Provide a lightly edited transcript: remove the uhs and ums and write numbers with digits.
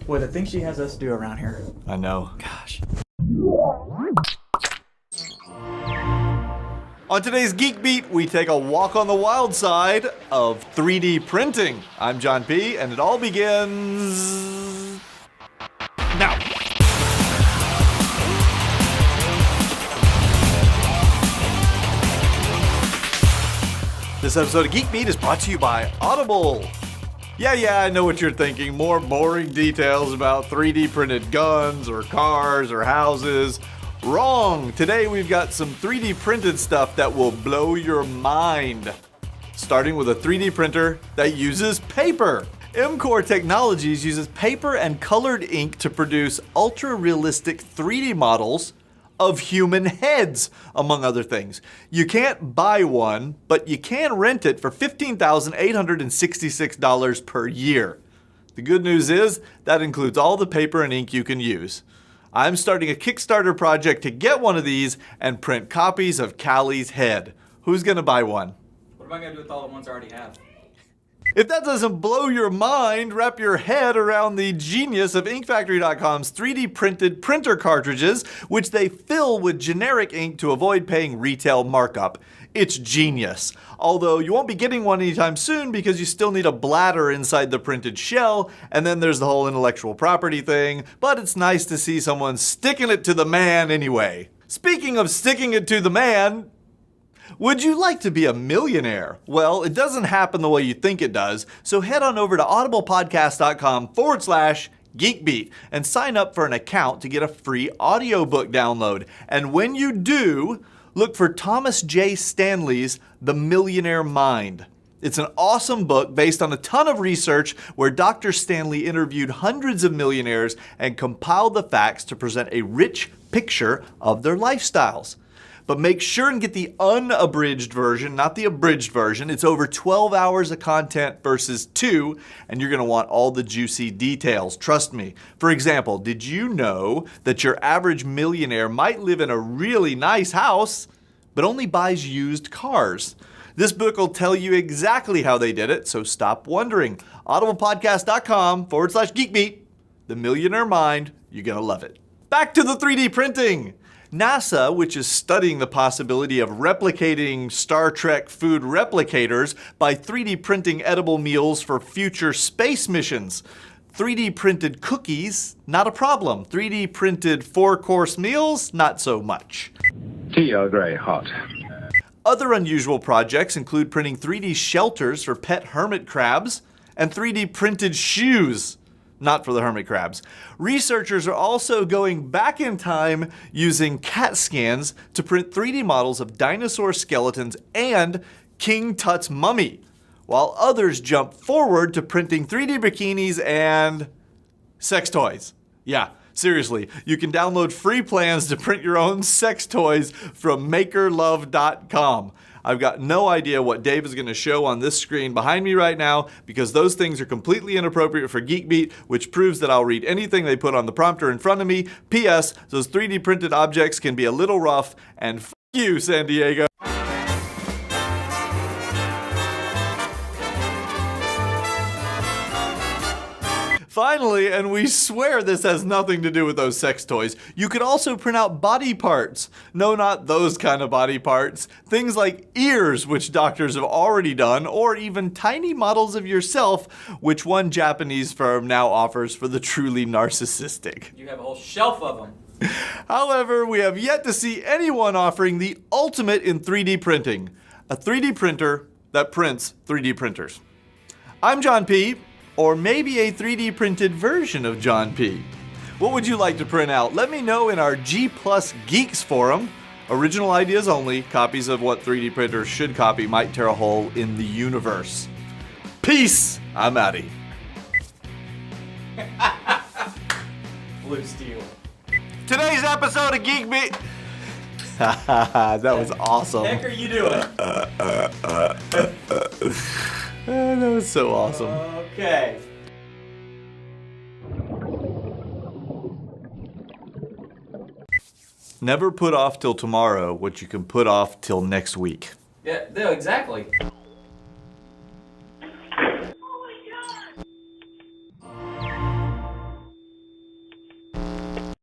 Boy, the things she has us do around here. I know. Gosh. On today's Geek Beat, we take a walk on the wild side of 3D printing. I'm John P., and it all begins now. This episode of Geek Beat is brought to you by Audible. Yeah, I know what you're thinking. More boring details about 3D printed guns or cars or houses. Wrong! Today we've got some 3D printed stuff that will blow your mind. Starting with a 3D printer that uses paper. MCore Technologies uses paper and colored ink to produce ultra-realistic 3D models of human heads, among other things. You can't buy one, but you can rent it for $15,866 per year. The good news is that includes all the paper and ink you can use. I'm starting a Kickstarter project to get one of these and print copies of Callie's head. Who's gonna buy one? What am I gonna do with all the ones I already have? If that doesn't blow your mind, wrap your head around the genius of InkFactory.com's 3D printed printer cartridges, which they fill with generic ink to avoid paying retail markup. It's genius. Although you won't be getting one anytime soon because you still need a bladder inside the printed shell, and then there's the whole intellectual property thing, but it's nice to see someone sticking it to the man anyway. Speaking of sticking it to the man, would you like to be a millionaire? Well, it doesn't happen the way you think it does, so head on over to audiblepodcast.com/geekbeat and sign up for an account to get a free audiobook download. And when you do, look for Thomas J. Stanley's The Millionaire Mind. It's an awesome book based on a ton of research where Dr. Stanley interviewed hundreds of millionaires and compiled the facts to present a rich picture of their lifestyles. But make sure and get the unabridged version, not the abridged version. It's over 12 hours of content versus 2, and you're gonna want all the juicy details, trust me. For example, did you know that your average millionaire might live in a really nice house, but only buys used cars? This book will tell you exactly how they did it, so stop wondering. audiblepodcast.com/geekbeat. The Millionaire Mind, you're gonna love it. Back to the 3D printing. NASA, which is studying the possibility of replicating Star Trek food replicators by 3D printing edible meals for future space missions. 3D printed cookies, not a problem. 3D printed 4-course meals, not so much. Tea Earl Grey hot. Other unusual projects include printing 3D shelters for pet hermit crabs and 3D printed shoes. Not for the hermit crabs. Researchers are also going back in time using CAT scans to print 3D models of dinosaur skeletons and King Tut's mummy, while others jump forward to printing 3D bikinis and sex toys. Yeah, seriously, you can download free plans to print your own sex toys from makerlove.com. I've got no idea what Dave is going to show on this screen behind me right now because those things are completely inappropriate for Geek Beat, which proves that I'll read anything they put on the prompter in front of me. P.S. Those 3D printed objects can be a little rough, and f*** you, San Diego. Finally, and we swear this has nothing to do with those sex toys, you could also print out body parts. No, not those kind of body parts. Things like ears, which doctors have already done, or even tiny models of yourself, which one Japanese firm now offers for the truly narcissistic. You have a whole shelf of them. However, we have yet to see anyone offering the ultimate in 3D printing, a 3D printer that prints 3D printers. I'm John P., or maybe a 3D printed version of John P. What would you like to print out? Let me know in our G+ Geeks forum. Original ideas only. Copies of what 3D printers should copy might tear a hole in the universe. Peace! I'm outie. Blue steel. Today's episode of Geek Beat. That was awesome. What the heck are you doing? That was so awesome. Okay. Never put off till tomorrow what you can put off till next week. Yeah, no, exactly.